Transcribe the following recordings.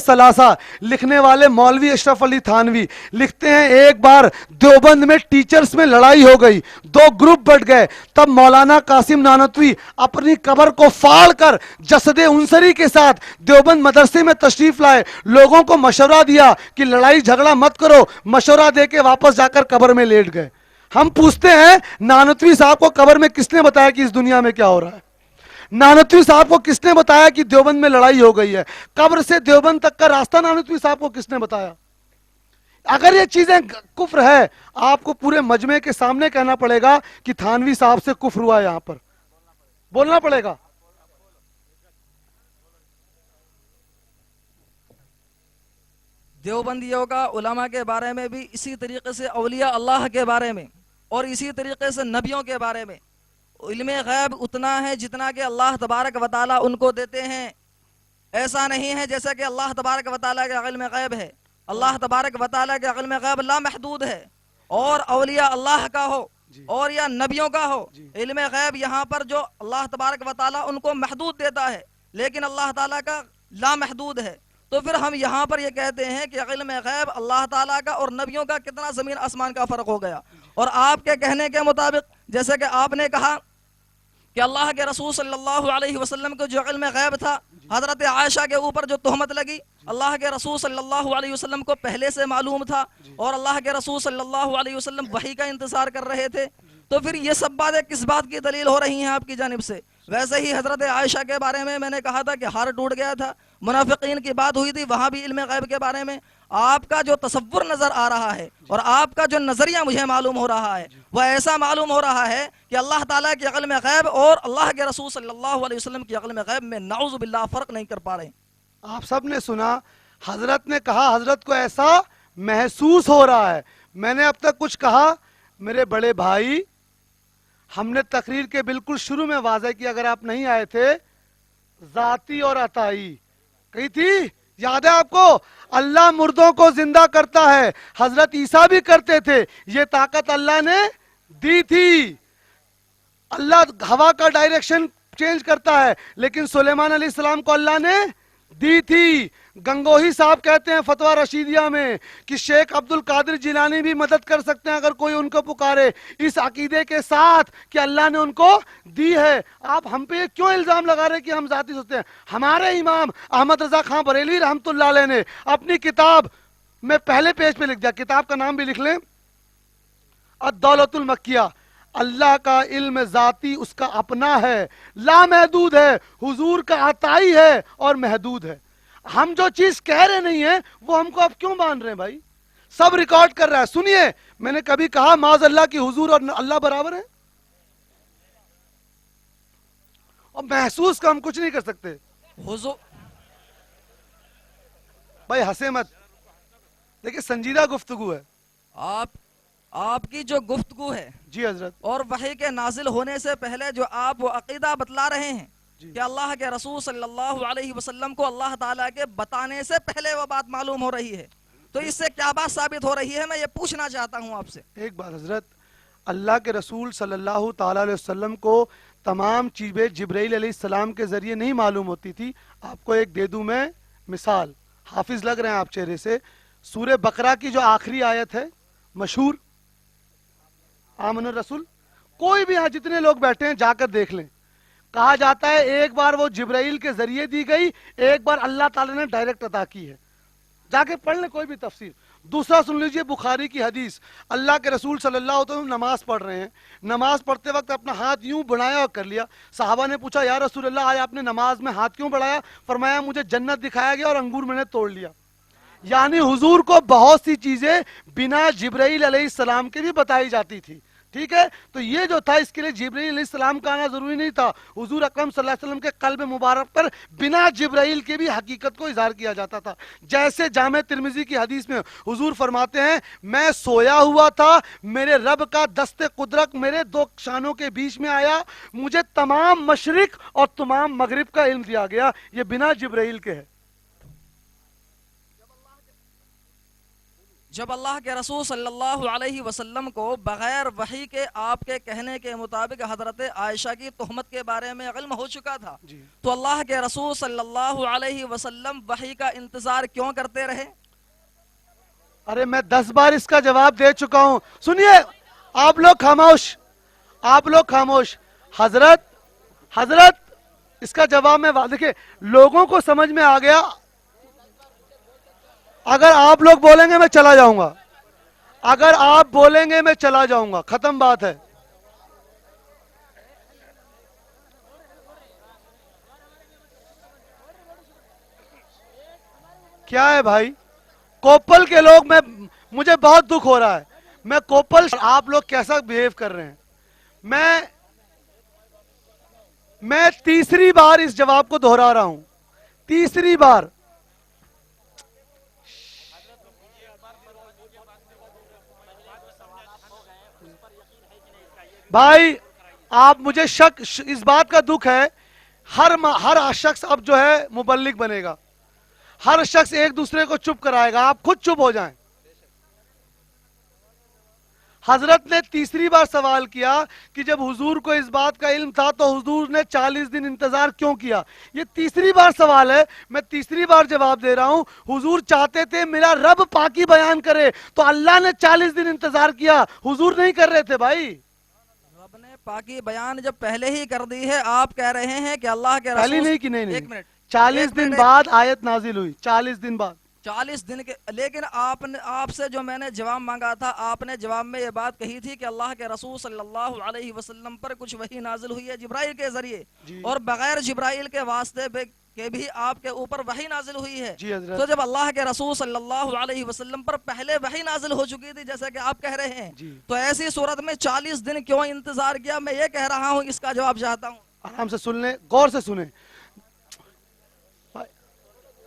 सलासा लिखने वाले मौलवी अशरफ अली थानवी लिखते हैं, एक बार देवबंद में टीचर्स में लड़ाई हो गई, दो ग्रुप बट गए। तब मौलाना कासिम नानतवी अपनी कब्र को फाड़ कर जसदे उनसरी के साथ देवबंद मदरसे में तशरीफ लाए, लोगों को मशवरा दिया कि लड़ाई झगड़ा मत करो, मशवरा दे के वापस जाकर कब्र में लेट गए। हम पूछते हैं नानतवी साहब को कब्र में किसने बताया कि इस दुनिया में क्या हो रहा है? नानतवी साहब को किसने बताया कि देवबंद में लड़ाई हो गई है? कब्र से देवबंद तक का रास्ता नानतवी साहब को किसने बताया? अगर ये चीजें कुफ्र है, आपको पूरे मजमे के सामने कहना पड़ेगा कि थानवी साहब से कुफ्र हुआ है, यहां पर बोलना पड़ेगा। देवबंदियों का उलमा के बारे में भी इसी तरीके से औलिया अल्लाह के बारे में और इसी तरीके से नबियों के बारे में इल्मे गैब उतना है जितना कि अल्लाह तबारक व तआला उनको देते हैं। ऐसा नहीं है जैसा कि अल्लाह तबारक व तआला के इल्मे गैब है। अल्लाह तबारक व तआला के इल्मे गैब लामहदूद है। और औलिया अल्लाह का हो और या नबियों का हो, इल्मे गैब यहाँ पर जो अल्लाह तबारक व तआला उनको महदूद देता है, लेकिन अल्लाह ताला का लामहदूद है। तो फिर हम यहाँ पर ये कहते हैं कि इल्मे गैब अल्लाह ताला का और नबियों का कितना ज़मीन आसमान का फ़र्क हो गया। और आपके कहने के मुताबिक जैसे कि आपने कहा कि अल्लाह के रसूल सल्लल्लाहु अलैहि वसल्लम को जो इल्मे गैब था, हज़रत आयशा के ऊपर जो तोहमत लगी, अल्लाह के रसूल सल्लल्लाहु अलैहि वसल्लम को पहले से मालूम था और अल्लाह के रसूल सल्लल्लाहु अलैहि वसल्लम वही का इंतज़ार कर रहे थे। तो फिर ये सब बातें किस बात की दलील हो रही हैं आपकी जानिब से? वैसे ही हज़रत आयशा के बारे में मैंने कहा था कि हार टूट गया था, मुनाफिकीन की बात हुई थी, वहाँ भी इल्मे गैब के बारे में आपका जो तसव्वुर नज़र आ रहा है और आपका जो नज़रिया मुझे मालूम हो रहा है वह ऐसा मालूम हो रहा है कि अल्लाह ताला के इल्मे गैब और अल्लाह के रसूल सल्लल्लाहु अलैहि वसल्लम के इल्मे गैब में नाउज़ु बिल्लाह फ़र्क नहीं कर पा रहे। आप सब ने सुना, हजरत ने कहा हजरत को ऐसा महसूस हो रहा है। मैंने अब तक कुछ कहा, मेरे बड़े भाई, हमने तकरीर के बिल्कुल शुरू में वाज़ह किया, अगर आप नहीं आए थे, जाती और अताई कही थी, याद है आपको? अल्लाह मुर्दों को जिंदा करता है, हजरत ईसा भी करते थे, ये ताकत अल्लाह ने दी थी। अल्लाह हवा का डायरेक्शन चेंज करता है, लेकिन सुलेमान अलैहिस्सलाम को अल्लाह ने दी थी। गंगोही साहब कहते हैं फतवा रशीदिया में कि शेख अब्दुल कादिर जिलानी भी मदद कर सकते हैं अगर कोई उनको पुकारे, इस अकीदे के साथ कि अल्लाह ने उनको दी है। आप हम पे क्यों इल्जाम लगा रहे हैं कि हम जाती सोचते हैं? हमारे इमाम अहमद रजा खां बरेलवी रहमतुल्लाह अलैह ने अपनी किताब में पहले पेज पे लिख दिया, किताब का नाम भी लिख लें, अद-दौलतुल मक्किया, अल्लाह का इल्म जाती उसका अपना है, लामहदूद है, हुजूर का अताई है और महदूद है। हम जो चीज कह रहे नहीं है वो हमको अब क्यों मान रहे हैं भाई? सब रिकॉर्ड कर रहा है। सुनिए, मैंने कभी कहा माज अल्लाह की हुजूर और अल्लाह बराबर है? और महसूस का हम कुछ नहीं कर सकते। हुजूर भाई हंसे मत, देखिए संजीदा गुफ्तगू है। आपकी जो गुफ्तगू है जी हजरत, और वही के नाजिल होने से पहले जो आप वो अकीदा बतला रहे हैं कि अल्लाह के रसूल सल्लल्लाहु अलैहि वसल्लम को अल्लाह ताला के बताने से पहले वो बात मालूम हो रही है, तो इससे क्या बात साबित हो रही है? मैं ये पूछना चाहता हूँ आपसे। एक बात हजरत, अल्लाह के रसूल सल्लल्लाहु ताला अलैहि वसल्लम को तमाम चीज़ें जिब्राइल अलैहिस्सलाम के जरिए नहीं मालूम होती थी। आपको एक दे दूं मैं मिसाल, हाफिज लग रहे हैं आप चेहरे से। सूरह बकरा की जो आखिरी आयत है मशहूर, आमन रसूल, कोई भी यहाँ जितने लोग बैठे हैं जाकर देख लें। कहा जाता है एक बार वो जिब्राइल के जरिए दी गई, एक बार अल्लाह ताला ने डायरेक्ट अता की है। जाके पढ़ लें कोई भी तफसीर। दूसरा सुन लीजिए बुखारी की हदीस, अल्लाह के रसूल सल्लल्लाहु अलैहि वसल्लम नमाज पढ़ रहे हैं, नमाज पढ़ते वक्त अपना हाथ यूं बढ़ाया और कर लिया। सहाबा ने पूछा या रसूल अल्लाह आज आपने नमाज में हाथ क्यों बढ़ाया? फरमाया मुझे जन्नत दिखाया गया और अंगूर मैंने तोड़ लिया। यानी हुजूर को बहुत सी चीजें बिना जिब्राइल अलैहिस्सलाम के भी बताई जाती थी। ठीक है, तो ये जो था इसके लिए जिब्राइल अलैहिस्सलाम का आना जरूरी नहीं था। हुजूर अकरम सल्लल्लाहु अलैहि वसल्लम के कल्ब मुबारक पर बिना जिब्राइल के भी हकीकत को इजहार किया जाता था। जैसे जामे तिरमिजी की हदीस में हुजूर फरमाते हैं मैं सोया हुआ था, मेरे रब का दस्ते कुदरत मेरे दो शानों के बीच में आया, मुझे तमाम मशरिक और तमाम मगरिब का इल्म दिया गया। ये बिना जिब्राइल के है। जब अल्लाह के रसूल सल्लल्लाहु अलैहि वसल्लम को बगैर वही के आपके कहने के मुताबिक हजरत आयशा की तोहमत के बारे में इल्म हो चुका था, जी। तो अल्लाह के रसूल सल्लल्लाहु अलैहि वसल्लम वही का इंतजार क्यों करते रहे? अरे मैं 10 बार इसका जवाब दे चुका हूं। सुनिए, आप लोग खामोश, आप लोग खामोश। हजरत हजरत इसका जवाब मैं देखिए, लोगों को समझ में आ गया। अगर आप लोग बोलेंगे मैं चला जाऊंगा, अगर आप बोलेंगे मैं चला जाऊंगा, खत्म बात है। क्या है भाई, कोपल के लोग, मुझे बहुत दुख हो रहा है। मैं कोपल, आप लोग कैसा बिहेव कर रहे हैं। मैं तीसरी बार इस जवाब को दोहरा रहा हूं, तीसरी बार। भाई आप मुझे शक, इस बात का दुख है, हर शख्स अब जो है मुबल्लिग बनेगा, हर शख्स एक दूसरे को चुप कराएगा। आप खुद चुप हो जाएं। हजरत ने तीसरी बार सवाल किया कि जब हुजूर को इस बात का इल्म था तो हुजूर ने 40 दिन इंतजार क्यों किया। ये तीसरी बार सवाल है, मैं तीसरी बार जवाब दे रहा हूं। हुजूर चाहते थे मेरा रब पाकी बयान करे, तो अल्लाह ने 40 दिन इंतजार किया, हुजूर नहीं कर रहे थे भाई। रब ने पाकी बयान जब पहले ही कर दी है, आप कह रहे हैं कि अल्लाह के पहले रसूल, नहीं कि नहीं, 1 मिनट, 40 दिन बाद आयत नाजिल हुई, 40 दिन बाद। 40 दिन के, लेकिन आपसे जो मैंने जवाब मांगा था, आपने जवाब में ये बात कही थी कि अल्लाह के रसूल सल्लल्लाहु अलैहि वसल्लम पर कुछ वही नाजिल हुई है जिब्राइल के जरिए, और बगैर जिब्राइल के वास्ते के भी आपके ऊपर वही नाजिल हुई है। तो जब अल्लाह के रसूल सल्लल्लाहु अलैहि वसल्लम पर पहले वही नाजिल हो चुकी थी जैसा कि आप कह रहे हैं, तो ऐसी सूरत में 40 दिन क्यों इंतजार किया, मैं ये कह रहा हूँ, इसका जवाब चाहता हूँ। आराम से सुन ले, गौर से सुने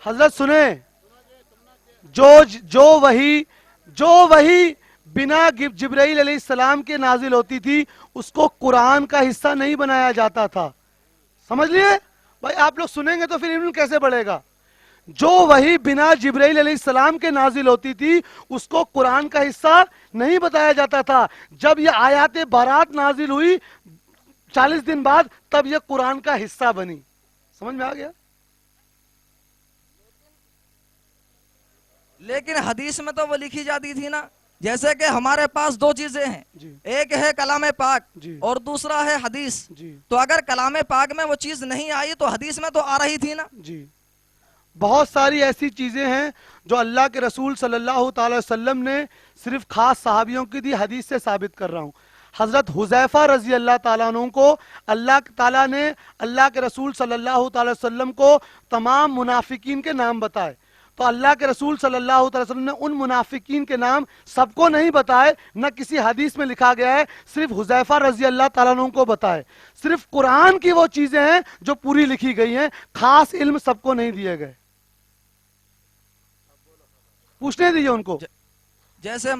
हजरत, सुने। जो वही बिना जिब्राइल अलैहिस्सलाम के नाजिल होती थी उसको कुरान का हिस्सा नहीं बनाया जाता था। समझ लिए भाई, आप लोग सुनेंगे तो फिर इल्म कैसे बढ़ेगा। जो वही बिना जिब्राइल अलैहिस्सलाम के नाजिल होती थी उसको कुरान का हिस्सा नहीं बताया जाता था। जब ये आयात बारात नाजिल हुई 40 दिन बाद, तब ये कुरान का हिस्सा बनी। समझ में आ गया। लेकिन हदीस में तो वो लिखी जाती थी ना, जैसे कि हमारे पास 2 चीजें हैं, एक है कलाम पाक और दूसरा है हदीस। तो अगर कलाम पाक में वो चीज नहीं आई तो हदीस में तो आ रही थी ना। जी, बहुत सारी ऐसी चीजें हैं जो अल्लाह के रसूल सल्लल्लाहु अलैहि वसल्लम ने सिर्फ खास सहाबियों की दी, हदीस से साबित कर रहा हूं। हजरत हुजैफा रजी अल्लाह ताला अन्हु को अल्लाह ताला ने अल्लाह के रसूल सल्लल्लाहु अलैहि वसल्लम को तमाम मुनाफिकीन के नाम बताए, तो अल्लाह के रसूल सल्लल्लाहु अलैहि वसल्लम ने उन मुनाफिकीन के नाम सबको नहीं बताए, न किसी हदीस में लिखा गया है, सिर्फ हुजैफा रजी अल्लाह ताला अन्हु को बताए। सिर्फ कुरान की वो चीजें हैं जो पूरी लिखी गई हैं, खास इल्म सबको नहीं दिए गए। पूछने दीजिए उनको। जैसे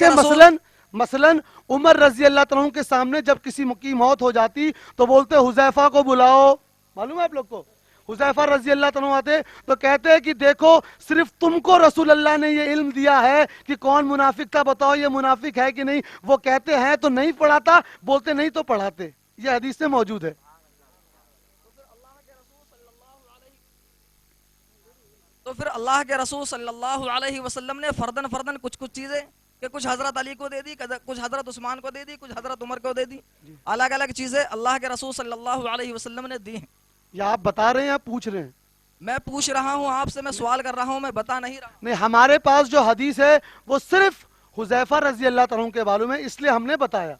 मसलन मसलन उमर रजी अल्लाह ताला अन्हु के सामने जब किसी की मौत हो जाती तो बोलते हुजैफा को बुलाओ। मालूम है आप लोग को, हुजैफा रजी अल्लाह तआला आते तो कहते हैं कि देखो सिर्फ तुमको रसूल अल्लाह ने ये इल्म दिया है कि कौन मुनाफिक था, बताओ ये मुनाफिक है कि नहीं। वो कहते हैं तो नहीं पढ़ाता, बोलते नहीं तो पढ़ाते। ये हदीस में मौजूद है। तो फिर अल्लाह के रसूल सल्लल्लाहु अलैहि वसल्लम ने फर्दन फर्दन कुछ चीजें कि कुछ हजरत अली को दे दी, कुछ हजरत उस्मान को दे दी, कुछ हजरत उमर को दे दी, अलग अलग चीजें अल्लाह के रसूल सल्लल्लाहु अलैहि वसल्लम ने दी हैं। या आप बता रहे हैं या पूछ रहे हैं? मैं पूछ रहा हूं आपसे, मैं सवाल कर रहा हूं, मैं बता नहीं रहा। नहीं, हमारे पास जो हदीस है वो सिर्फ हुजैफा रजी अल्लाह तआला के बारे में, इसलिए हमने बताया।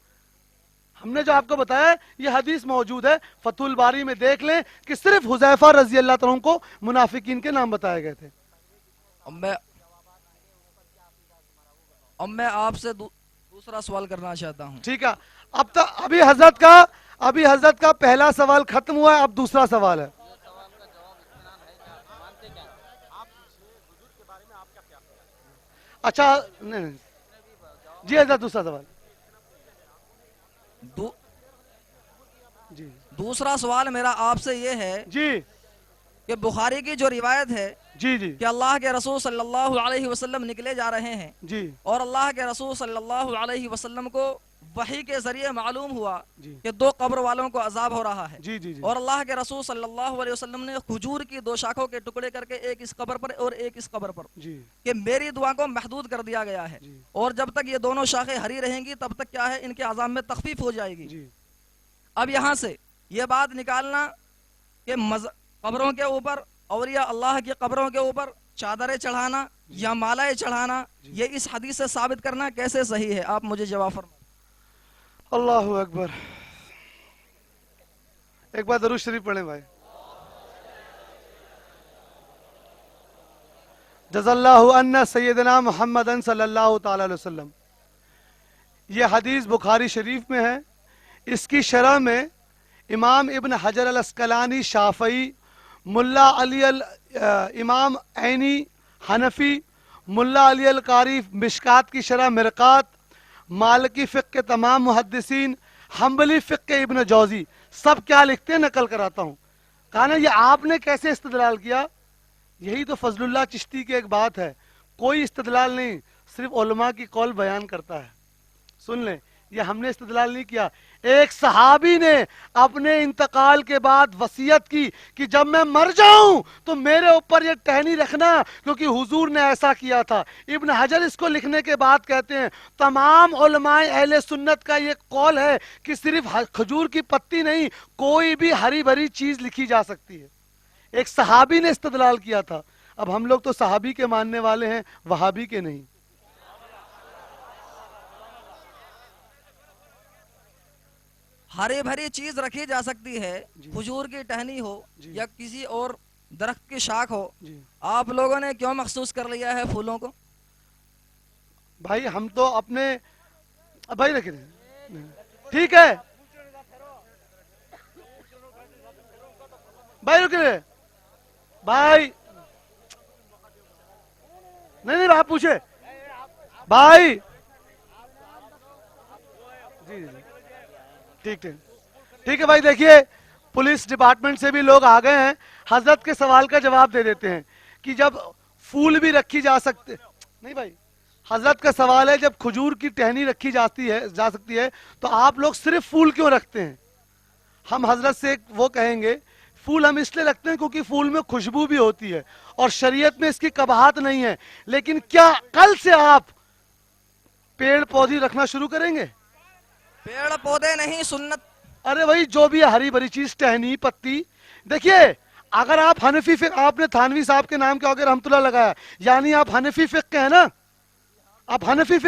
हमने जो आपको बताया ये हदीस मौजूद है, फतहुल बारी में देख लें कि सिर्फ हुजैफा रजी अल्लाह तआला को मुनाफिकीन के नाम बताए गए थे। अब मैं आपसे दूसरा सवाल करना चाहता हूं। ठीक है, अब तो अभी हजरत का पहला सवाल खत्म हुआ है, अब दूसरा सवाल है। अच्छा नहीं, जी हजरत दूसरा सवाल। जी दूसरा सवाल मेरा आपसे ये है जी कि बुखारी की जो रिवायत है जी जी کہ اللہ کے رسول صلی اللہ علیہ وسلم نکلے جا رہے ہیں जी اور اللہ کے رسول صلی اللہ علیہ وسلم کو وحی کے ذریعے معلوم ہوا جی کہ 2 قبر والوں کو عذاب ہو رہا ہے، جی جی جی اور اللہ کے رسول صلی اللہ علیہ وسلم نے کھجور کی 2 شاخوں کے ٹکڑے کر کے ایک اس قبر پر اور ایک اس قبر پر، جی کہ میری دعا کو محدود کر دیا گیا ہے، جی اور جب تک یہ دونوں شاخیں ہری رہیں گی تب تک کیا ہے ان کے عذاب میں تخفیف ہو جائے گی۔ جی اب یہاں سے یہ بات نکالنا کہ قبروں کے اوپر، اولیاء اللہ کی قبروں کے اوپر چادریں چڑھانا یا مالائیں چڑھانا، یہ اس حدیث سے ثابت کرنا کیسے صحیح ہے؟ آپ مجھے جواب فرمائیں۔ اللہ اکبر، ایک بار درود شریف پڑھیں بھائی۔ جزا اللہ عنا سیدنا محمد صلی اللہ تعالی علیہ وسلم۔ یہ حدیث بخاری شریف میں ہے، اس کی شرح میں امام ابن حجر الاسقلانی شافعی، ملا علی امام عینی حنفی، ملا علی القاری مشکات کی شرح مرقات، مالکی فقہ کے تمام محدثین، حنبلی فقہ کے ابن جوزی، سب کیا لکھتے ہیں نقل کراتا ہوں۔ کہا نا یہ آپ نے کیسے استدلال کیا؟ یہی تو فضل اللہ چشتی کی ایک بات ہے، کوئی استدلال نہیں، صرف علماء کی قول بیان کرتا ہے۔ سن لیں، یہ ہم نے استدلال نہیں کیا، ایک صحابی نے اپنے انتقال کے بعد وصیت کی کہ جب میں مر جاؤں تو میرے اوپر یہ ٹہنی رکھنا، کیونکہ حضور نے ایسا کیا تھا۔ ابن حجر اس کو لکھنے کے بعد کہتے ہیں تمام علماء اہل سنت کا یہ قول ہے کہ صرف کھجور کی پتی نہیں، کوئی بھی ہری بھری چیز لکھی جا سکتی ہے۔ ایک صحابی نے استدلال کیا تھا، اب ہم لوگ تو صحابی کے ماننے والے ہیں، وہابی کے نہیں۔ ہری بھری چیز رکھی جا سکتی ہے، کھجور کی ٹہنی ہو یا کسی اور درخت کی شاخ ہو، آپ لوگوں نے کیوں مخصوص کر لیا ہے پھولوں کو؟ بھائی ہم تو اپنے بھائی رکھے ٹھیک ہے بھائی رکے بھائی، نہیں آپ پوچھے بھائی، جی جی ٹھیک ٹھیک ہے بھائی۔ دیکھیے پولیس ڈپارٹمنٹ سے بھی لوگ آ گئے ہیں، حضرت کے سوال کا جواب دے دیتے ہیں کہ جب پھول بھی رکھی جا سکتے، نہیں بھائی حضرت کا سوال ہے جب کھجور کی ٹہنی رکھی جا سکتی ہے تو آپ لوگ صرف پھول کیوں رکھتے ہیں؟ ہم حضرت سے وہ کہیں گے پھول ہم اس لیے رکھتے ہیں کیونکہ پھول میں خوشبو بھی ہوتی ہے اور شریعت میں اس کی قباحت نہیں ہے، لیکن کیا کل سے آپ پیڑ پودے رکھنا شروع کریں گے؟ پیڑ پودے نہیں، سنت۔ ارے وہی جو بھی ہے ہری بھری چیز، ٹہنی پتی۔ دیکھیے اگر آپ حنفی فقہ، آپ نے تھانوی صاحب کے نام کے آگے رحمت اللہ لگایا، یعنی آپ حنفی فقہ کے ہیں نا، آپ حنفی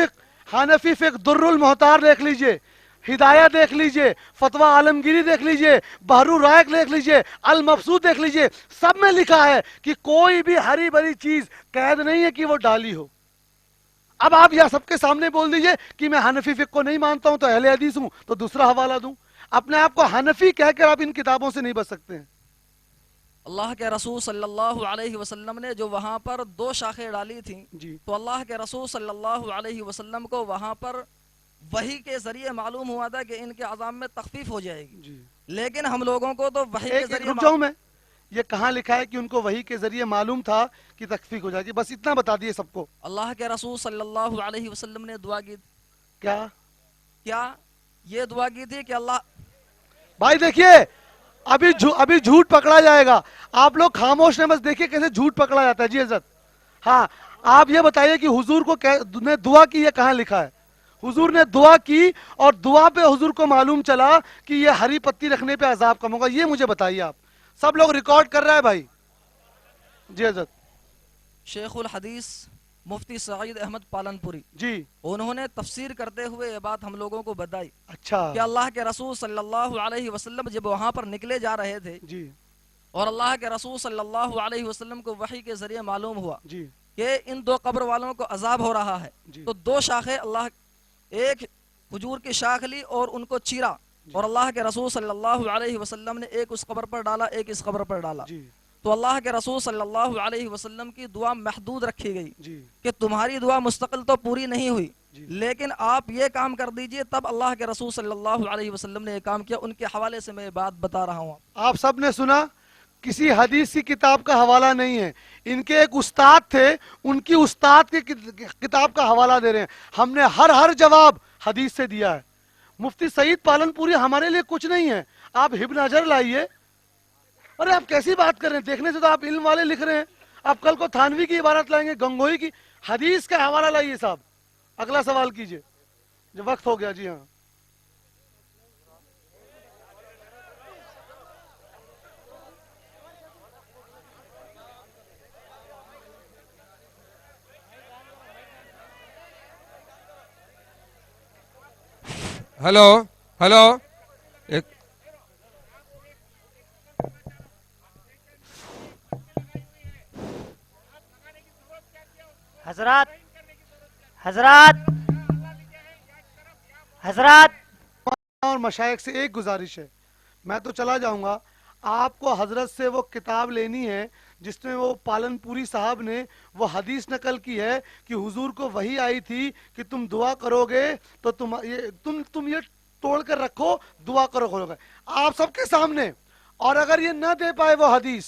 فقہ در المحتار دیکھ لیجئے، ہدایہ دیکھ لیجئے، فتویٰ عالمگیری دیکھ لیجئے، بحر الرائق دیکھ لیجئے، المبسوط دیکھ لیجئے، سب میں لکھا ہے کہ کوئی بھی ہری بھری چیز قید نہیں ہے کہ وہ ڈالی ہو۔ اب آپ یہ سب کے سامنے بول دیجئے کہ میں حنفی فقہ کو نہیں مانتا ہوں تو اہل حدیث ہوں، تو دوسرا حوالہ دوں؟ اپنے آپ کو حنفی کہہ کر آپ ان کتابوں سے نہیں بچ سکتے ہیں۔ اللہ کے رسول صلی اللہ علیہ وسلم نے جو وہاں پر 2 شاخیں ڈالی تھیں، جی تو اللہ کے رسول صلی اللہ علیہ وسلم کو وہاں پر وحی کے ذریعے معلوم ہوا تھا کہ ان کے عذاب میں تخفیف ہو جائے گی، جی لیکن ہم لوگوں کو تو وحی کے ایک ذریعے رک جاؤں میں، یہ کہاں لکھا ہے کہ ان کو وحی کے ذریعے معلوم تھا کہ تخفیف ہو جائے گی؟ بس اتنا بتا دیے سب کو۔ اللہ کے رسول صلی اللہ علیہ وسلم نے دعا کی، کیا یہ دعا کی تھی کہ اللہ، بھائی دیکھیے ابھی جھوٹ پکڑا جائے گا، آپ لوگ خاموش ہیں، بس دیکھیے کیسے جھوٹ پکڑا جاتا ہے۔ جی حضرت، ہاں آپ یہ بتائیے کہ حضور کو نے دعا کی، یہ کہاں لکھا ہے؟ حضور نے دعا کی اور دعا پہ حضور کو معلوم چلا کہ یہ ہری پتی رکھنے پہ عذاب کم ہوگا، یہ مجھے بتائیے آپ۔ سب لوگ ریکارڈ کر رہا ہے بھائی۔ جی حضرت۔ شیخ الحدیث مفتی سعید احمد پالنپوری، جی انہوں نے تفسیر کرتے ہوئے یہ بات ہم لوگوں کو بتائی اچھا کہ اللہ کے رسول صلی اللہ علیہ وسلم جب وہاں پر نکلے جا رہے تھے جی اور اللہ کے رسول صلی اللہ علیہ وسلم کو وحی کے ذریعے معلوم ہوا جی کہ ان 2 قبر والوں کو عذاب ہو رہا ہے، جی تو 2 شاخیں اللہ، ایک کھجور کی شاخ لی اور ان کو چیرا، اور اللہ کے رسول صلی اللہ علیہ وسلم نے ایک اس قبر پر ڈالا، ایک اس قبر پر ڈالا، جی تو اللہ کے رسول صلی اللہ علیہ وسلم کی دعا محدود رکھی گئی جی کہ تمہاری دعا مستقل تو پوری نہیں ہوئی، جی لیکن آپ یہ کام کر دیجئے۔ تب اللہ کے رسول صلی اللہ علیہ وسلم نے یہ کام کیا، ان کے حوالے سے میں یہ بات بتا رہا ہوں۔ آپ سب نے سنا، کسی حدیث کی کتاب کا حوالہ نہیں ہے. ان کے ایک استاد تھے, ان کی استاد کی کتاب کا حوالہ دے رہے ہیں. ہم نے ہر جواب حدیث سے دیا ہے. مفتی سعید پالن پوری ہمارے لیے کچھ نہیں ہے. آپ ابن حجر لائیے. ارے آپ کیسی بات کر رہے ہیں؟ دیکھنے سے تو آپ علم والے لکھ رہے ہیں. آپ کل کو تھانوی کی عبارت لائیں گے, گنگوئی کی. حدیث کا حوالہ لائیے صاحب. اگلا سوال کیجئے. جو وقت ہو گیا. جی ہاں. ہلو ہلو ایک حضرات حضرات حضرات اور مشائخ سے ایک گزارش ہے, میں تو چلا جاؤں گا. آپ کو حضرت سے وہ کتاب لینی ہے جس میں وہ پالن پوری صاحب نے وہ حدیث نقل کی ہے کہ حضور کو وحی آئی تھی کہ تم دعا کرو گے تو تم یہ توڑ کر رکھو, دعا کرو گے آپ سب کے سامنے. اور اگر یہ نہ دے پائے وہ حدیث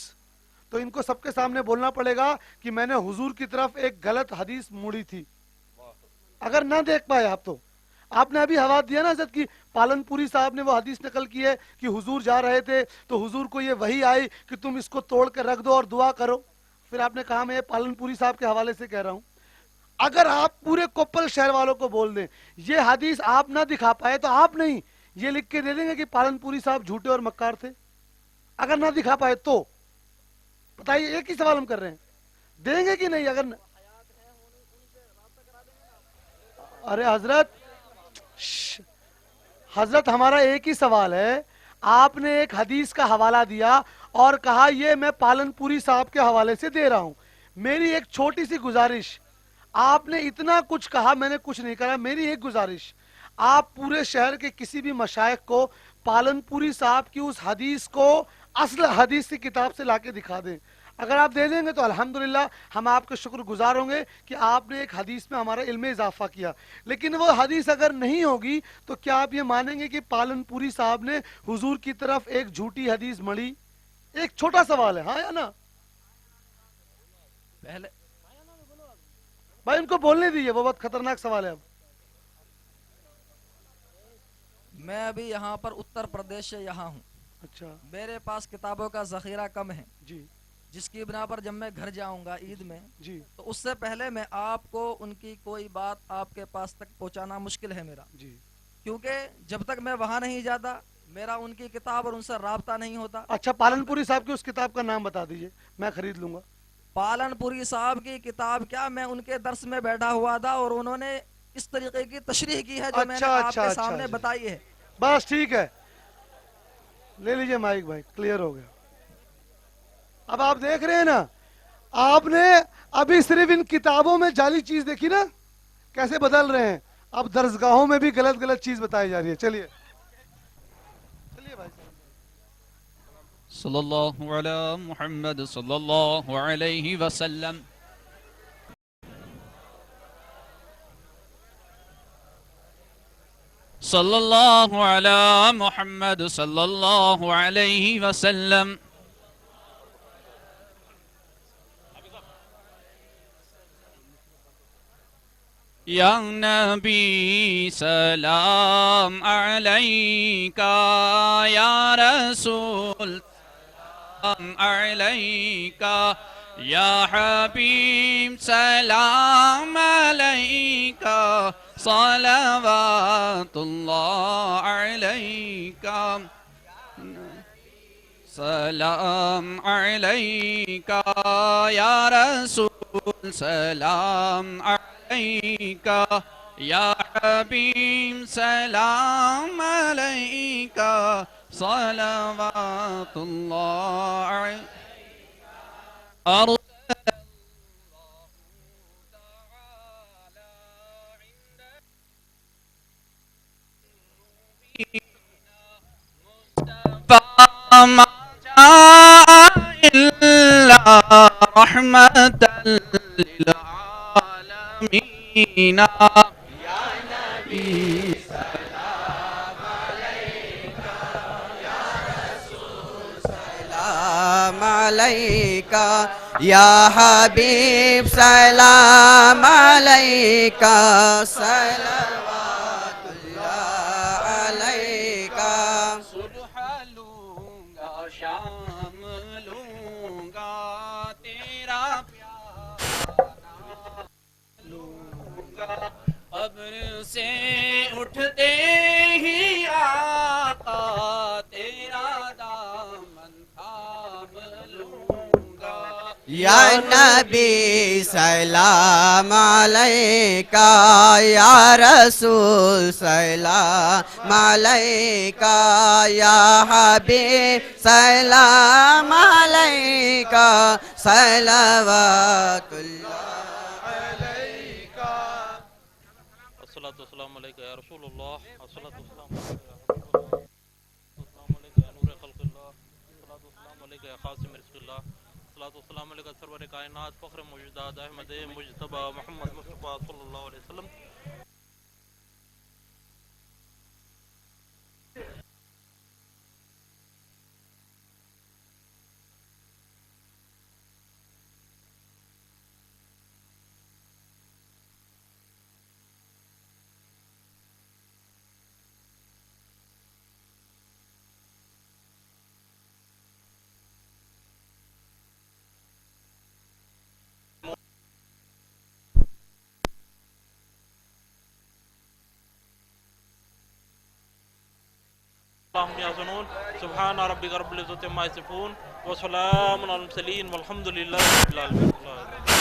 تو ان کو سب کے سامنے بولنا پڑے گا کہ میں نے حضور کی طرف ایک غلط حدیث موڑی تھی. اگر نہ دیکھ پائے آپ تو آپ نے ابھی حوالہ دیا نا حضرت کی پالن پوری صاحب نے وہ حدیث نقل کی ہے کہ حضور جا رہے تھے تو حضور کو یہ وحی آئی کہ تم اس کو توڑ کر رکھ دو اور دعا کرو. پھر آپ نے کہا میں پالن پوری صاحب کے حوالے سے کہہ رہا ہوں. اگر آپ پورے کوپل شہر والوں کو بول دیں یہ حدیث آپ نہ دکھا پائے تو آپ نہیں یہ لکھ کے دے دیں گے کہ پالن پوری صاحب جھوٹے اور مکار تھے. اگر نہ دکھا پائے تو بتائیے, ایک ہی سوال ہم کر رہے ہیں, دیں گے کہ نہیں؟ اگر ارے حضرت ہمارا ایک ہی سوال ہے. آپ نے ایک حدیث کا حوالہ دیا اور کہا یہ میں پالن پوری صاحب کے حوالے سے دے رہا ہوں. میری ایک چھوٹی سی گزارش, آپ نے اتنا کچھ کہا, میں نے کچھ نہیں کہا. میری ایک گزارش, آپ پورے شہر کے کسی بھی مشائخ کو پالن پوری صاحب کی اس حدیث کو اصل حدیث کی کتاب سے لا کے دکھا دیں. اگر آپ دے دیں گے تو الحمدللہ ہم آپ کے شکر گزار ہوں گے کہ آپ نے ایک حدیث میں ہمارا علم اضافہ کیا. لیکن وہ حدیث اگر نہیں ہوگی تو کیا آپ یہ مانیں گے کہ پالن پوری صاحب نے حضور کی طرف ایک جھوٹی حدیث مڑی؟ ایک چھوٹا سوال ہے, ہاں یا نا؟ پہلے بھائی ان کو بولنے دیجیے, وہ بہت خطرناک سوال ہے. اب میں ابھی یہاں پر اتر پردیش سے یہاں ہوں. اچھا میرے پاس کتابوں کا ذخیرہ کم ہے, جی جس کی بنا پر جب میں گھر جاؤں گا عید میں جی تو اس سے پہلے میں آپ کو ان کی کوئی بات آپ کے پاس تک پہنچانا مشکل ہے میرا, جی. کیونکہ جب تک میں وہاں نہیں جاتا میرا ان کی کتاب اور ان سے رابطہ نہیں ہوتا. اچھا پالن پوری صاحب کی اس کتاب کا نام بتا دیجئے, میں خرید لوں گا. پالن پوری صاحب کی کتاب کیا, میں ان کے درس میں بیٹھا ہوا تھا اور انہوں نے اس طریقے کی تشریح کی ہے جو میں نے آپ کے سامنے بتائی ہے. بس ٹھیک ہے, لے لیجئے مائک بھائی, کلیئر ہو گیا. اب آپ دیکھ رہے ہیں نا, آپ نے ابھی صرف ان کتابوں میں جعلی چیز دیکھی نا کیسے بدل رہے ہیں. اب درسگاہوں میں بھی غلط چیز بتائی جا رہی ہے. چلیے بھائی صلی اللہ علی محمد صلی اللہ علیہ وسلم. صلی اللہ علی محمد صلی اللہ علیہ وسلم. یا نبی سلام علیکہ, یا رسول سلام علیکہ, یا حبیب سلام علیکہ, صلوات اللہ علیکہ, سلام علیکہ, یا رسول سلام علیکہ, یا حبیب سلام علیکہ, صلوات اللہ علیکہ. ما جاء إلا رحمة للعالمين. يا نبي سلام عليك, يا رسول سلام علیکہ یا حبیب سلام علیکہ صلوات اللہ علیکہ صبح لوں گا شام لوں گا تیرا پیار لوں گا قبر سے اٹھتے ہی آقا تیرا دامن تھام لوں گا یا نبی سلام علیکہ یا رسول سلام علیکہ یا حبیب سلام علیکہ صلوات اللہ الصلاة والسلام علیکہ یا رسول اللہ الصلاة والسلام علیکہ یا نور خلق اللہ الصلاة والسلام علیکہ یا قاسم رزق اللہ الصلاة والسلام علیکہ سرور کائنات فخر موجودات احمد مجتبی محمد مصطفیٰ صلی اللہ علیہ وسلم اللهم يحزنون سبحان ربك رب العزة عما يصفون وسلام على المرسلين والحمد لله رب العالمين